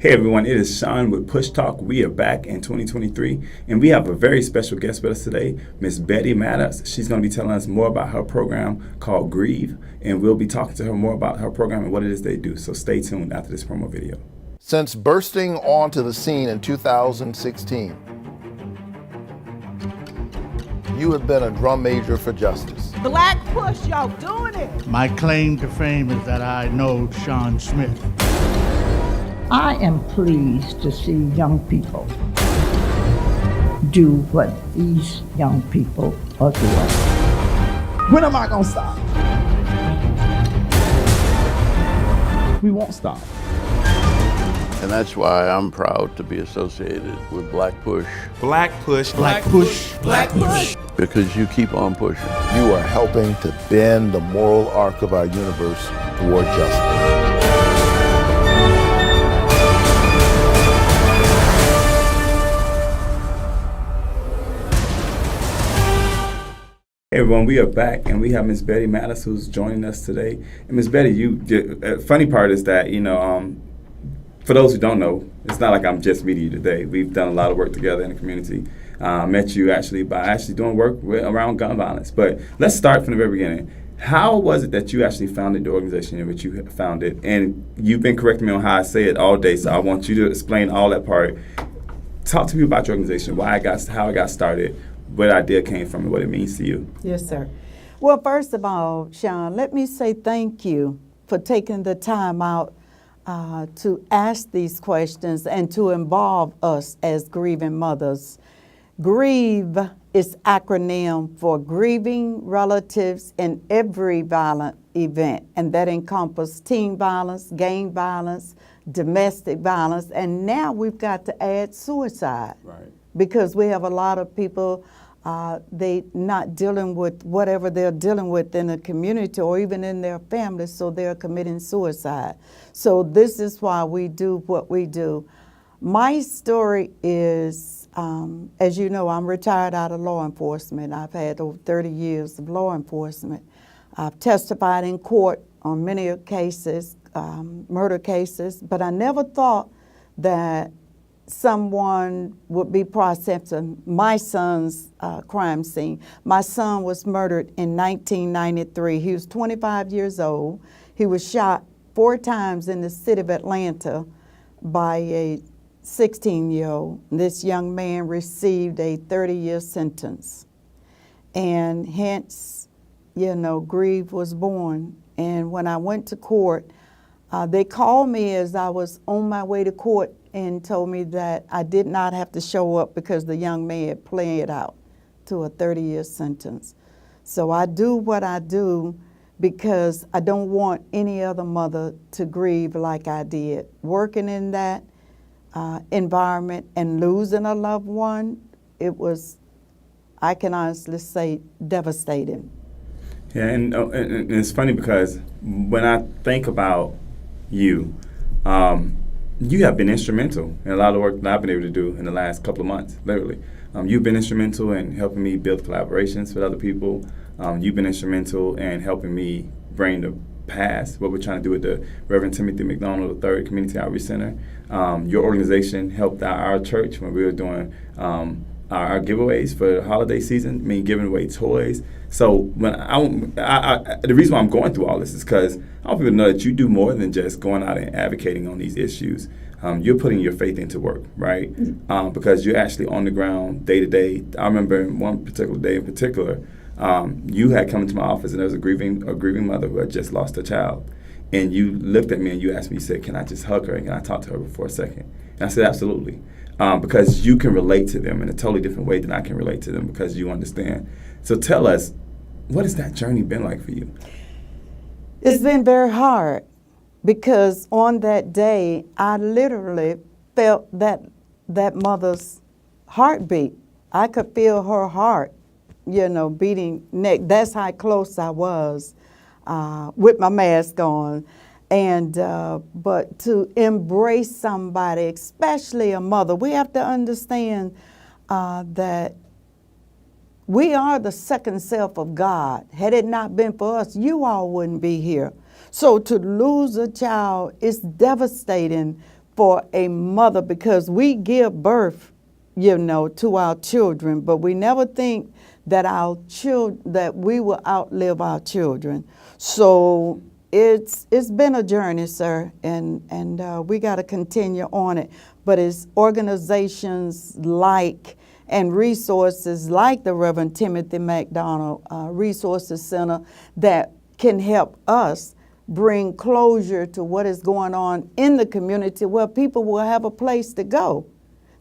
Hey everyone, it is Shaun with PushTalk. We are back in 2023, and we have a very special guest with us today, Miss Betty Maddox. She's going to be telling us more about her program called GRIEVE, and we'll be talking to her more about her program and what it is they do. So stay tuned after this promo video. Since bursting onto the scene in 2016, you have been a drum major for justice. Black Push, y'all doing it. My claim to fame is that I know Shaun Smith. I am pleased to see young people do what these young people are doing. When am I gonna stop? We won't stop. And that's why I'm proud to be associated with Black Push. Black Push. Black Push. Black Push. Because you keep on pushing. You are helping to bend the moral arc of our universe toward justice. Hey everyone, we are back, and we have Miss Betty Maddox who's joining us today. And Miss Betty, funny part is that, for those who don't know, it's not like I'm just meeting you today. We've done a lot of work together in the community. Met you by doing work around gun violence. But let's start from the very beginning. How was it that you actually founded the organization in which you founded? And you've been correcting me on how I say it all day, so I want you to explain all that part. Talk to me about your organization, how it got started, where the idea came from, and what it means to you. Yes, sir. Well, first of all, Shaun, let me say thank you for taking the time out to ask these questions and to involve us as grieving mothers. GRIEVE is acronym for Grieving Relatives in Every Violent Event, and that encompasses teen violence, gang violence, domestic violence, and now we've got to add suicide. Right. Because we have a lot of people, they not dealing with whatever they're dealing with in the community or even in their families, so they're committing suicide. So this is why we do what we do. My story is, as you know, I'm retired out of law enforcement. I've had over 30 years of law enforcement. I've testified in court on many cases, murder cases, but I never thought that someone would be processing my son's crime scene. My son was murdered in 1993. He was 25 years old. He was shot 4 times in the city of Atlanta by a 16-year-old. This young man received a 30-year sentence. And hence, GRIEVE was born. And when I went to court, they called me as I was on my way to court and told me that I did not have to show up because the young man had pled out to a 30-year sentence. So I do what I do because I don't want any other mother to grieve like I did. Working in that environment and losing a loved one, it was, I can honestly say, devastating. Yeah, and it's funny because when I think about you, you have been instrumental in a lot of work that I've been able to do in the last couple of months, literally. You've been instrumental in helping me build collaborations with other people. You've been instrumental in helping me bring the past, what we're trying to do with the Reverend Timothy McDonald III Community Outreach Center. Your organization helped our church when we were doing our giveaways for the holiday season, giving away toys. So when the reason why I'm going through all this is because I want people to know that you do more than just going out and advocating on these issues. You're putting your faith into work, right? Because you're actually on the ground day to day. I remember one particular day in particular, you had come into my office and there was a grieving mother who had just lost a child. And you looked at me and you asked me, you said, can I just hug her and can I talk to her for a second? And I said, absolutely. Because you can relate to them in a totally different way than I can relate to them because you understand. So tell us, what has that journey been like for you? It's been very hard because on that day, I literally felt that mother's heartbeat. I could feel her heart, beating neck. That's how close I was with my mask on. And but to embrace somebody, especially a mother, we have to understand that we are the second self of God. Had it not been for us, you all wouldn't be here. So to lose a child is devastating for a mother, because we give birth, to our children, but we never think that that we will outlive our children. So it's been a journey, sir, and we got to continue on it. But it's organizations like and resources like the Reverend Timothy McDonald Resources Center that can help us bring closure to what is going on in the community, where people will have a place to go.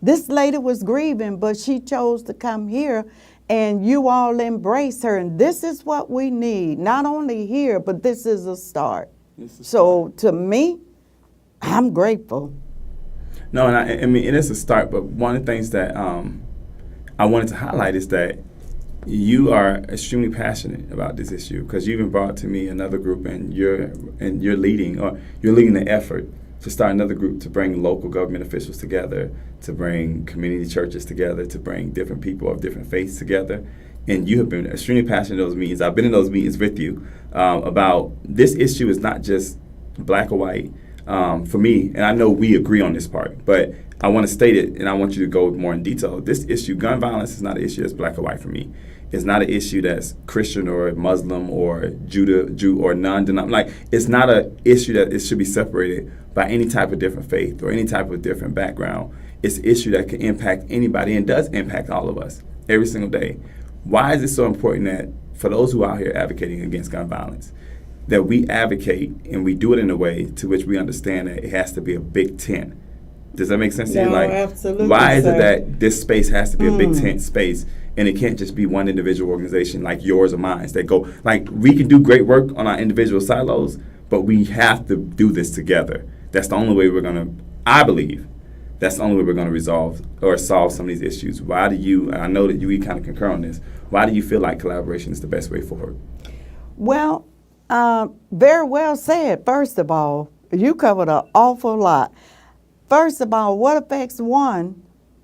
This lady was grieving, but she chose to come here, and you all embrace her. And this is what we need, not only here, but this is a start. So to me, I'm grateful. No, and I mean, it is a start, but one of the things that I wanted to highlight is that you are extremely passionate about this issue, because you even brought to me another group, and you're leading the effort to start another group to bring local government officials together, to bring community churches together, to bring different people of different faiths together. And you have been extremely passionate in those meetings. I've been in those meetings with you about this issue is not just black or white for me, and I know we agree on this part, but I want to state it, and I want you to go more in detail. This issue, gun violence, is not an issue that's black or white for me. It's not an issue that's Christian or Muslim or Jew or non-denominational. Like, it's not an issue that it should be separated by any type of different faith or any type of different background. It's an issue that can impact anybody and does impact all of us every single day. Why is it so important that for those who are out here advocating against gun violence, that we advocate and we do it in a way to which we understand that it has to be a big tent? Does that make sense to you? No, like, absolutely, why is sir. it that this space has to be a big tent space, and it can't just be one individual organization like yours or mine that go, like, we can do great work on our individual silos, but we have to do this together. That's the only way we're going to, I believe, that's the only way we're going to resolve or solve some of these issues. Why do you, and I know that you kind of concur on this, why do you feel like collaboration is the best way forward? Well, very well said. First of all, you covered an awful lot. First of all, what affects one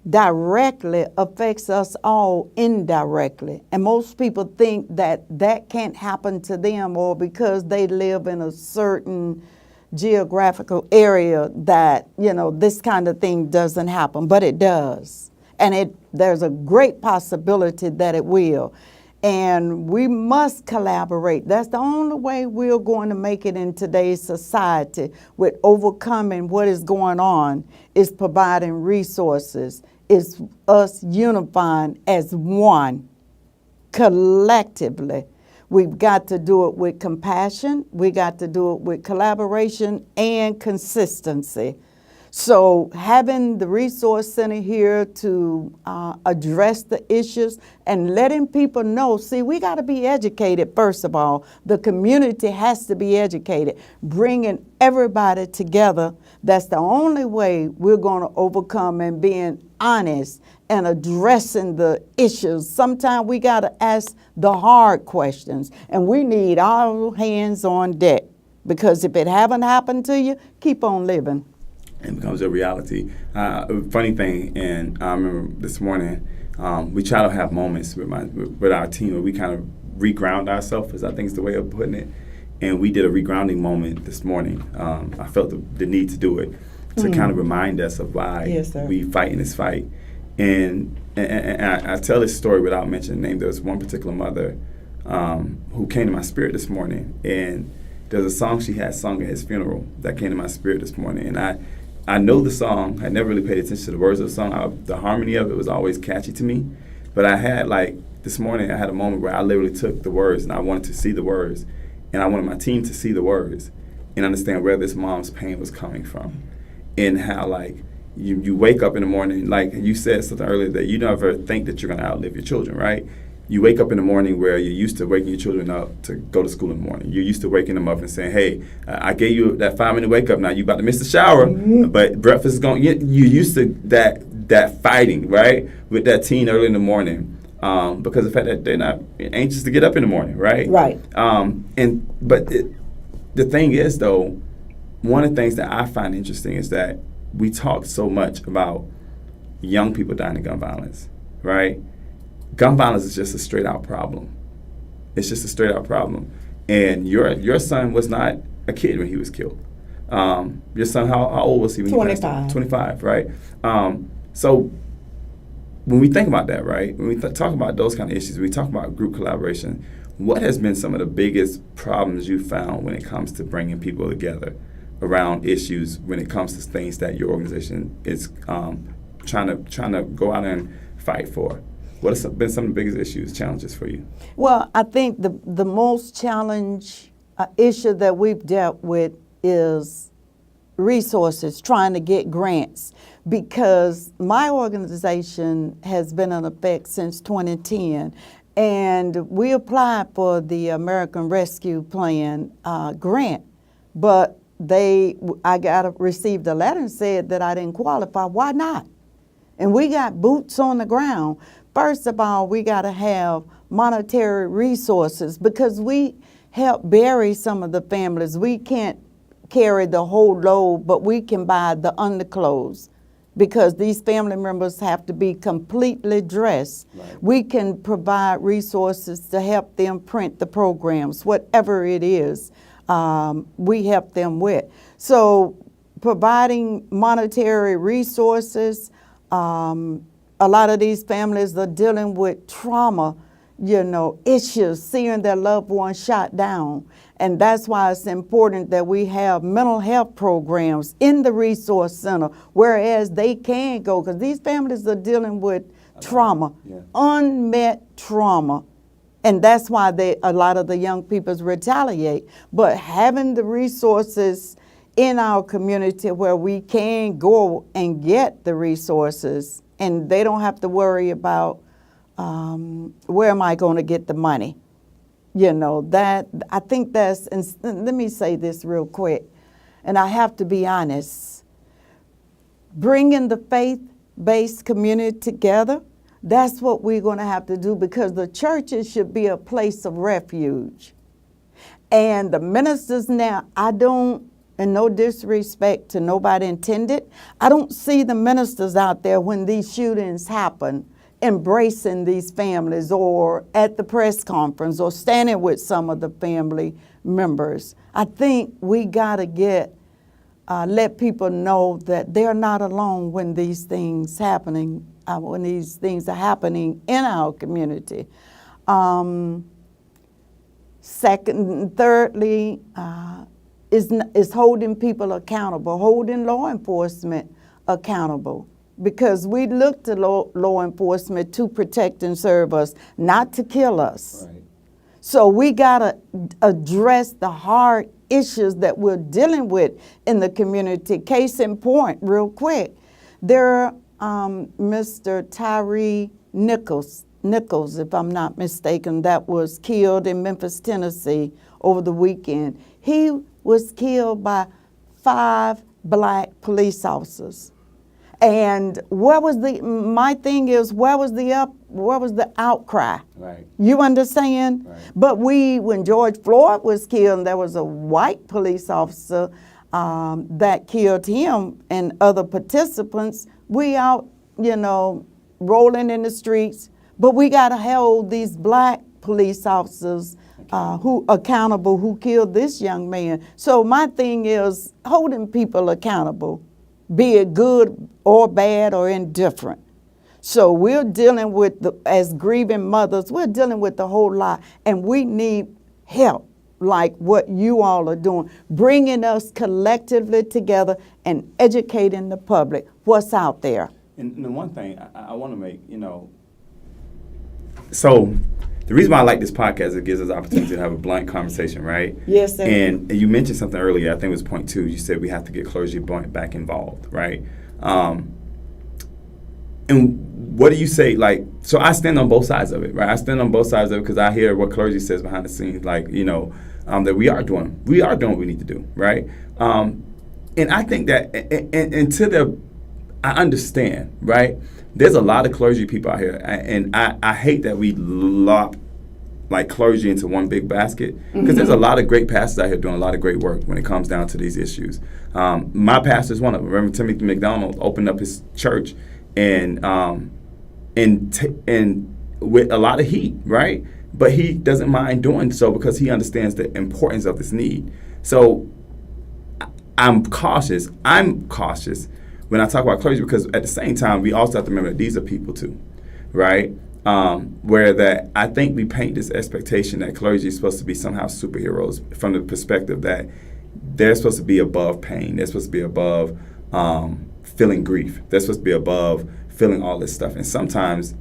directly affects us all indirectly. And most people think that that can't happen to them, or because they live in a certain geographical area that, this kind of thing doesn't happen, but it does. And there's a great possibility that it will. And we must collaborate. That's the only way we're going to make it in today's society with overcoming what is going on, is providing resources, is us unifying as one, collectively. We've got to do it with compassion. We got to do it with collaboration and consistency. So having the resource center here to address the issues and letting people know, see, we got to be educated, first of all. The community has to be educated. Bringing everybody together, that's the only way we're going to overcome, and being honest and addressing the issues. Sometimes we got to ask the hard questions, and we need all hands on deck, because if it haven't happened to you, keep on living. It becomes a reality. Funny thing, and I remember this morning, we try to have moments with our team where we kind of reground ourselves, is I think is the way of putting it. And we did a regrounding moment this morning. I felt the need to do it to kind of remind us of why we fight in this fight. And I tell this story without mentioning name. There was one particular mother who came to my spirit this morning, and there's a song she had sung at his funeral that came to my spirit this morning. And I know the song. I never really paid attention to the words of the song. The harmony of it was always catchy to me. But I had, this morning, I had a moment where I literally took the words, and I wanted to see the words. And I wanted my team to see the words and understand where this mom's pain was coming from. And how, you wake up in the morning, like you said something earlier, that you never think that you're going to outlive your children, right? You wake up in the morning where you're used to waking your children up to go to school in the morning. You're used to waking them up and saying, hey, I gave you that 5-minute wake up. Now you about to miss the shower, but breakfast is going. You're used to that fighting, right, with that teen early in the morning, because of the fact that they're not anxious to get up in the morning, right? Right. But the thing is, though, one of the things that I find interesting is that we talk so much about young people dying of gun violence, right? Gun violence is just a straight out problem. It's just a straight out problem. And your son was not a kid when he was killed. Your son, how old was he when he passed away? 25, right? So when we think about that, right, when we talk about those kind of issues, we talk about group collaboration, what has been some of the biggest problems you found when it comes to bringing people together around issues, when it comes to things that your organization is trying to go out and fight for? What have been some of the biggest issues, challenges for you? Well, I think the most issue that we've dealt with is resources, trying to get grants, because my organization has been in effect since 2010, and we applied for the American Rescue Plan grant, but I received a letter and said that I didn't qualify. Why not? And we got boots on the ground. First of all, we got to have monetary resources, because we help bury some of the families. We can't carry the whole load, but we can buy the underclothes, because these family members have to be completely dressed. Right. We can provide resources to help them print the programs, whatever it is, we help them with. So providing monetary resources, a lot of these families are dealing with trauma, issues, seeing their loved one shot down. And that's why it's important that we have mental health programs in the resource center, whereas they can go, because these families are dealing with trauma, unmet trauma. And that's why a lot of the young people retaliate. But having the resources in our community where we can go and get the resources, and they don't have to worry about where am I going to get the money. That I think that's, and let me say this real quick, and I have to be honest, bringing the faith-based community together, that's what we're going to have to do, because the churches should be a place of refuge. And the ministers now, I don't, and no disrespect to nobody intended, I don't see the ministers out there when these shootings happen embracing these families, or at the press conference, or standing with some of the family members. I think we got to let people know that they're not alone when these things happening, when these things are happening in our community. Thirdly, is holding people accountable, holding law enforcement accountable. Because we look to law enforcement to protect and serve us, not to kill us. Right. So we got to address the hard issues that we're dealing with in the community. Case in point, real quick, there, Mr. Tyree Nichols, if I'm not mistaken, that was killed in Memphis, Tennessee over the weekend. He was killed by 5 black police officers. And my thing is, where was the outcry? Right. You understand? Right. But when George Floyd was killed, there was a white police officer that killed him and other participants. We out, rolling in the streets, but we got to hold these black police officers who killed this young man. So my thing is holding people accountable, be it good or bad or indifferent. So we're dealing with, as grieving mothers, we're dealing with the whole lot, and we need help like what you all are doing, bringing us collectively together and educating the public what's out there. And the one thing I want to make, so the reason why I like this podcast is it gives us the opportunity to have a blunt conversation, right? Yes, sir. And you mentioned something earlier, I think it was point 2. You said we have to get clergy back involved, right? And what do you say, so I stand on both sides of it, right? I stand on both sides of it because I hear what clergy says behind the scenes, that we are doing what we need to do, right? And I think that, I understand, right? There's a lot of clergy people out here, and I hate that we lop clergy into one big basket, because there's a lot of great pastors out here doing a lot of great work when it comes down to these issues. My pastor is one of them. Reverend Timothy McDonald opened up his church and with a lot of heat, right? But he doesn't mind doing so because he understands the importance of this need. So I'm cautious. I'm cautious when I talk about clergy because at the same time, we also have to remember that these are people too, right? Where that I think we paint this expectation that clergy is supposed to be somehow superheroes from the perspective that they're supposed to be above pain. They're supposed to be above feeling grief. They're supposed to be above feeling all this stuff. And sometimes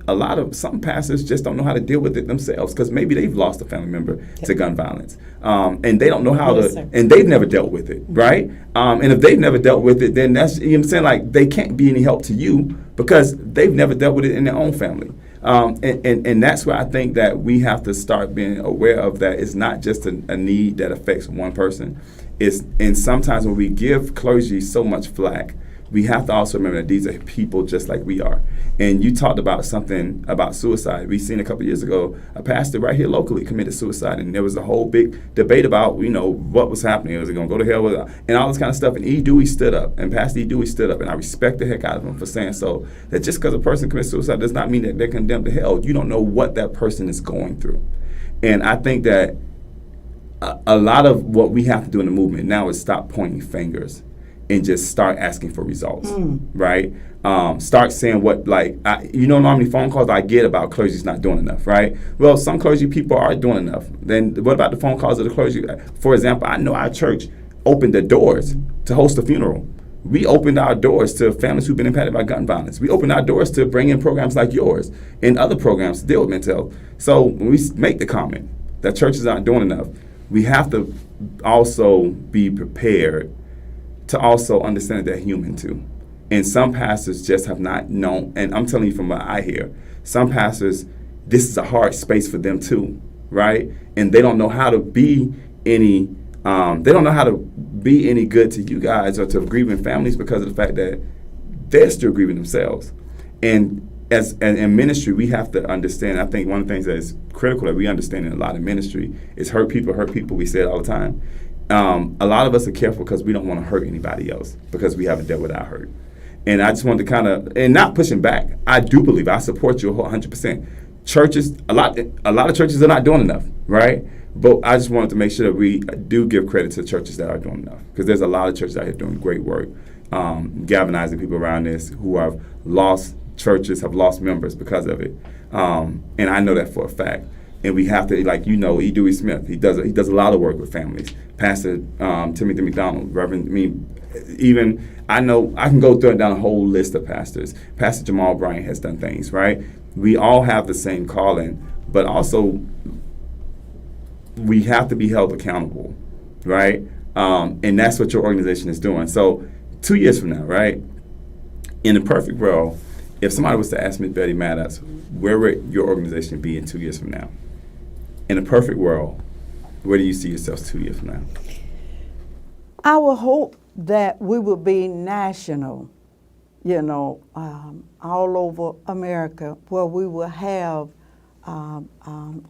some pastors just don't know how to deal with it themselves because maybe they've lost a family member to gun violence. And they don't know how and they've never dealt with it, right? And if they've never dealt with it, then that's, you know what I'm saying, like they can't be any help to you because they've never dealt with it in their own family. And that's where I think that we have to start being aware of that it's not just a need that affects one person. And sometimes when we give clergy so much flack, we have to also remember that these are people just like we are. And you talked about something about suicide. We seen a couple years ago a pastor right here locally committed suicide, and there was a whole big debate about what was happening. Was he going to go to hell and all this kind of stuff? And E. Dewey stood up, and Pastor E. Dewey stood up, and I respect the heck out of him for saying so. That just because a person commits suicide does not mean that they're condemned to hell. You don't know what that person is going through, and I think that a lot of what we have to do in the movement now is stop pointing fingers and just start asking for results, right? Start saying you don't know how many phone calls I get about clergy's not doing enough, right? Well, some clergy people are doing enough. Then what about the phone calls of the clergy? For example, I know our church opened the doors to host a funeral. We opened our doors to families who've been impacted by gun violence. We opened our doors to bring in programs like yours and other programs to deal with mental health. So when we make the comment that churches aren't doing enough, we have to also be prepared to also understand that they're human too. And some pastors just have not known, and I'm telling you from what I hear, some pastors, this is a hard space for them too, right? And they don't know how to be any good to you guys or to grieving families because of the fact that they're still grieving themselves. And as in ministry, we have to understand, I think one of the things that is critical that we understand in a lot of ministry is hurt people, we say it all the time. A lot of us are careful because we don't want to hurt anybody else because we haven't dealt with our hurt. And I just wanted to and not pushing back, I do believe, I support you 100%. Churches, a lot of churches are not doing enough, right? But I just wanted to make sure that we do give credit to churches that are doing enough because there's a lot of churches out here doing great work, galvanizing people around this who have lost members because of it. And I know that for a fact. And we have to, E. Dewey Smith, he does a lot of work with families. Pastor Timothy McDonald, I know I can go down a whole list of pastors. Pastor Jamal Bryant has done things, right? We all have the same calling, but also we have to be held accountable, right? And that's what your organization is doing. So 2 years from now, right? In a perfect world, if somebody was to ask Ms. Betty Maddox, where would your organization be in 2 years from now? In a perfect world, where do you see yourselves 2 years from now? I would hope that we will be national, all over America, where we will have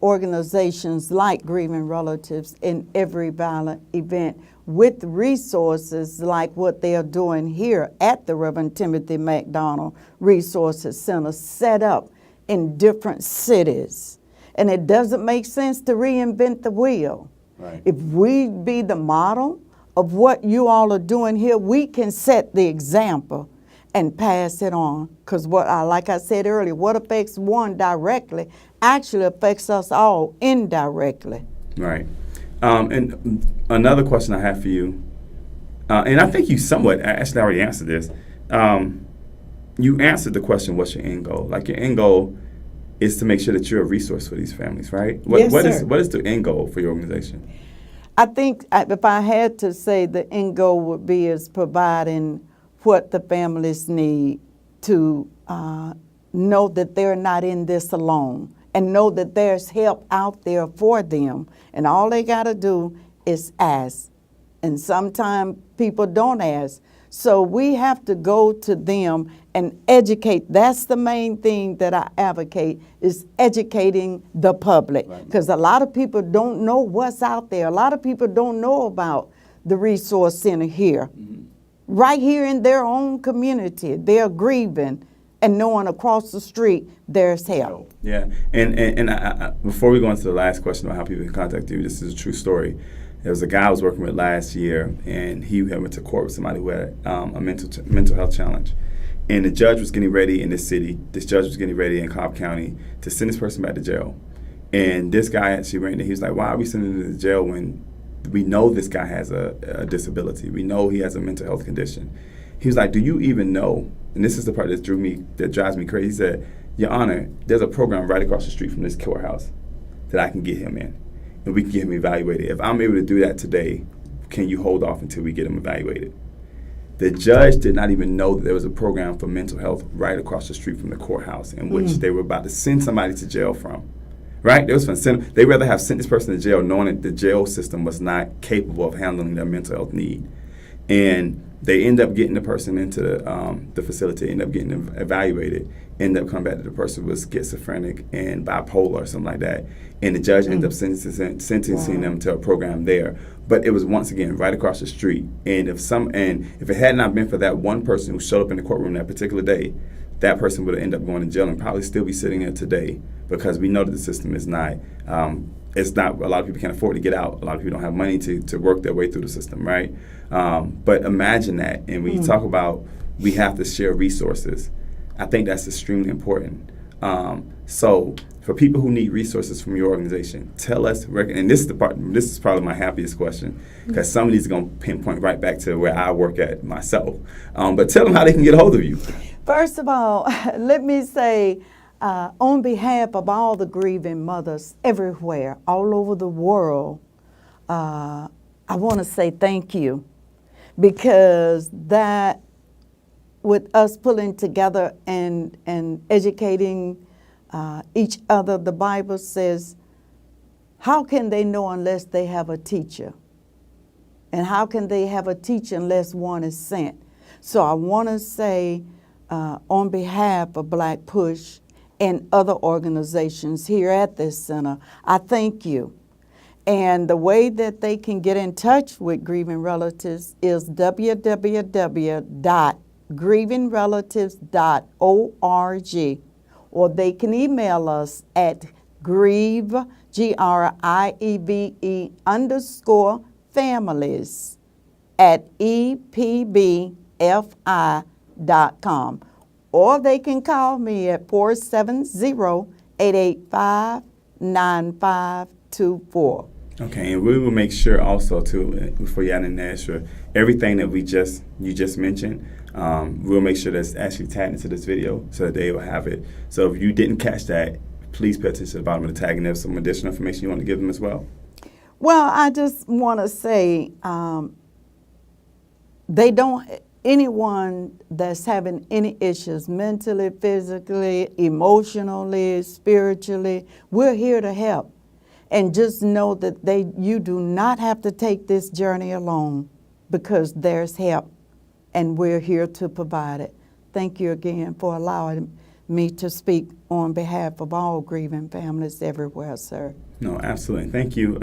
organizations like Grieving Relatives in every violent event with resources like what they are doing here at the Reverend Timothy McDonald Resources Center set up in different cities. And it doesn't make sense to reinvent the wheel. Right. If we be the model of what you all are doing here, we can set the example and pass it on. Because like I said earlier, what affects one directly actually affects us all indirectly. Right. And another question I have for you, and I think you somewhat actually already answered this. You answered the question, what's your end goal? Like your end goal is to make sure that you're a resource for these families, right? What is the end goal for your organization? I think if I had to say, the end goal would be is providing what the families need to know that they're not in this alone and know that there's help out there for them. And all they got to do is ask. And sometimes people don't ask. So we have to go to them and educate. That's the main thing that I advocate, is educating the public. Because a lot of people don't know what's out there. A lot of people don't know about the resource center here. Right here in their own community, they're grieving and knowing across the street there's help. Yeah, and I, before we go into the last question about how people can contact you, this is a true story. There was a guy I was working with last year, and he had went to court with somebody who had a mental health challenge. And the judge was getting ready in this city. This judge was getting ready in Cobb County to send this person back to jail. And this guy actually went in, he was like, why are we sending him to jail when we know this guy has a disability? We know he has a mental health condition. He was like, do you even know? And this is the part that drives me crazy. He said, Your Honor, there's a program right across the street from this courthouse that I can get him in, and we can get him evaluated. If I'm able to do that today, can you hold off until we get him evaluated? The judge did not even know that there was a program for mental health right across the street from the courthouse in which they were about to send somebody to jail from. Right? They'd rather have sent this person to jail knowing that the jail system was not capable of handling their mental health need. And they end up getting the person into the facility, end up getting them evaluated, end up coming back that the person was schizophrenic and bipolar or something like that. And the judge ended up sentencing them to a program there. But it was, once again, right across the street. And if it had not been for that one person who showed up in the courtroom that particular day, that person would have ended up going to jail and probably still be sitting there today, because we know that the system is not, it's not, a lot of people can't afford to get out. A lot of people don't have money to work their way through the system, right? But imagine that. And when you talk about we have to share resources, I think that's extremely important. So for people who need resources from your organization, tell us, and this is probably my happiest question, because some of these are going to pinpoint right back to where I work at myself. But tell them how they can get a hold of you. First of all, let me say, on behalf of all the grieving mothers everywhere, all over the world, I want to say thank you, because that, with us pulling together and educating each other, the Bible says, how can they know unless they have a teacher? And how can they have a teacher unless one is sent? So I want to say, on behalf of Black Push and other organizations here at this center, I thank you. And the way that they can get in touch with grieving relatives is www.grievingrelatives.org, or they can email us at GRIEVE, GRIEVE _families at EPBFI.com. Or they can call me at 470-885-9524. Okay, and we will make sure also too, before you add in there, sure, everything that you just mentioned, we'll make sure that's actually tagged into this video so that they will have it. So if you didn't catch that, please pay attention to the bottom of the tag, and there's some additional information you want to give them as well. Well, I just want to say, anyone that's having any issues mentally, physically, emotionally, spiritually, we're here to help. And just know that you do not have to take this journey alone, because there's help, and we're here to provide it. Thank you again for allowing me to speak on behalf of all grieving families everywhere, sir. No, absolutely. Thank you.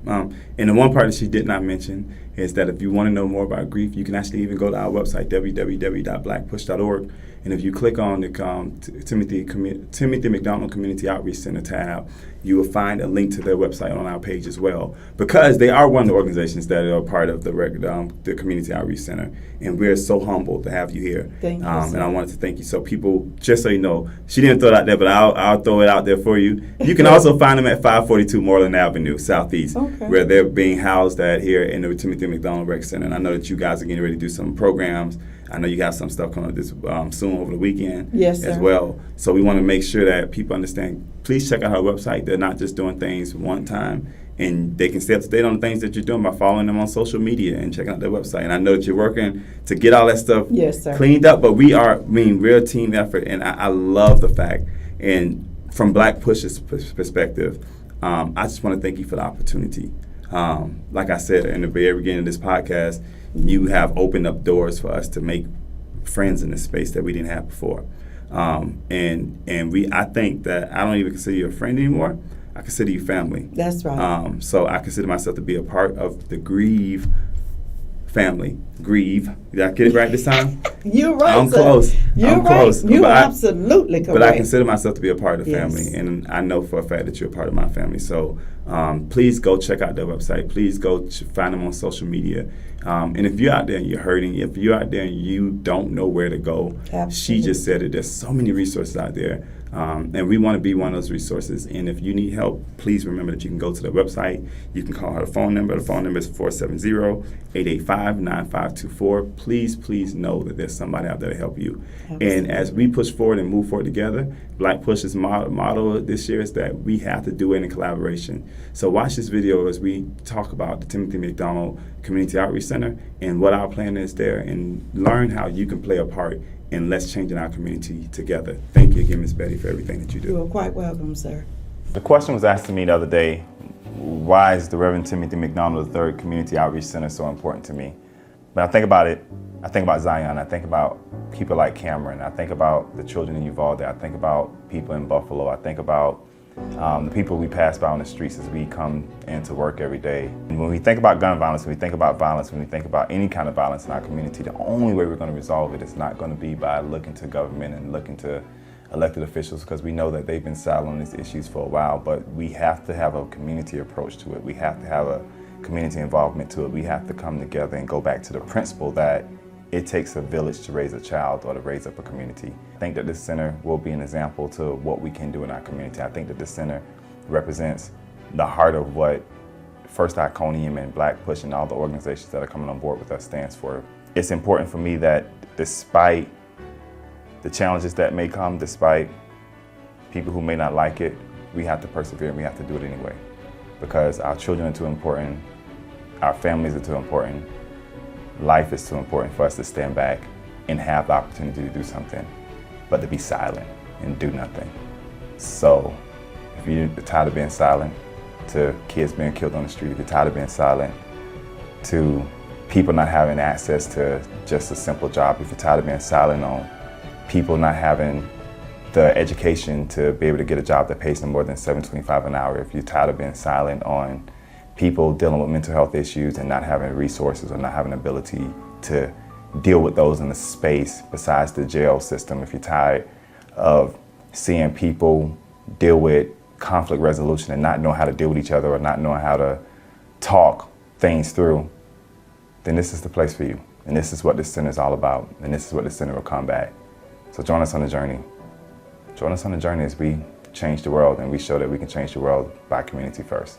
And the one part that she did not mention is that if you want to know more about grief, you can actually even go to our website, www.blackpush.org. And if you click on the Timothy McDonald Community Outreach Center tab, you will find a link to their website on our page as well, because they are one of the organizations that are part of the Community Outreach Center. And we're so humbled to have you here. Thank you, and I wanted to thank you. So people, just so you know, she didn't throw it out there, but I'll throw it out there for you. You can also find them at 542 Moreland Avenue, Southeast, where they're being housed at here in the Timothy McDonald Rec Center. And I know that you guys are getting ready to do some programs. I know you got some stuff coming up this soon over the weekend as well. So we want to make sure that people understand. Please check out our website. They're not just doing things one time, and they can stay up to date on the things that you're doing by following them on social media and checking out their website. And I know that you're working to get all that stuff cleaned up, but we're a team effort, and I love the fact. And from Black Push's perspective, I just want to thank you for the opportunity. Like I said in the very beginning of this podcast, you have opened up doors for us to make friends in this space that we didn't have before. I think that I don't even consider you a friend anymore. I consider you family. That's right. So I consider myself to be a part of the GRIEVE family. GRIEVE. Did I get it right this time? You're right. I'm close. You're close. You're absolutely correct. But I consider myself to be a part of the Yes. family, and I know for a fact that you're a part of my family. So Please go check out their website. Please go find them on social media. And if you're out there and you're hurting, if you're out there and you don't know where to go, she just said it. There's so many resources out there. And we want to be one of those resources. And if you need help, please remember that you can go to the website. You can call her phone number. The phone number is 470-885-9524. Please know that there's somebody out there to help you. Absolutely. And as we push forward and move forward together, Black Push's motto this year is that we have to do it in collaboration. So watch this video as we talk about the Timothy McDonald Community Outreach Center and what our plan is there, and learn how you can play a part in let's changing our community together. Thank you again, Ms. Betty, for everything that you do. You are quite welcome, sir. The question was asked to me the other day, why is the Reverend Timothy McDonald III Community Outreach Center so important to me? When I think about it, I think about Zion, I think about people like Cameron, I think about the children in Uvalde, I think about people in Buffalo, I think about the people we pass by on the streets as we come into work every day. And when we think about gun violence, when we think about violence, when we think about any kind of violence in our community, the only way we're going to resolve it is not going to be by looking to government and looking to elected officials, because we know that they've been silent on these issues for a while, but we have to have a community approach to it. We have to have a community involvement to it. We have to come together and go back to the principle that it takes a village to raise a child or to raise up a community. I think that this center will be an example to what we can do in our community. I think that this center represents the heart of what First Iconium and Black Push and all the organizations that are coming on board with us stands for. It's important for me that despite the challenges that may come, despite people who may not like it, we have to persevere and we have to do it anyway. Because our children are too important, our families are too important, life is too important for us to stand back and have the opportunity to do something, but to be silent and do nothing. So if you're tired of being silent to kids being killed on the street, if you're tired of being silent to people not having access to just a simple job, if you're tired of being silent on people not having the education to be able to get a job that pays them more than $7.25 an hour, if you're tired of being silent on people dealing with mental health issues and not having resources or not having ability to deal with those in the space besides the jail system, if you're tired of seeing people deal with conflict resolution and not know how to deal with each other or not knowing how to talk things through, then this is the place for you. And this is what this center is all about. And this is what this center will combat. So join us on the journey. Join us on the journey as we change the world and we show that we can change the world by community first.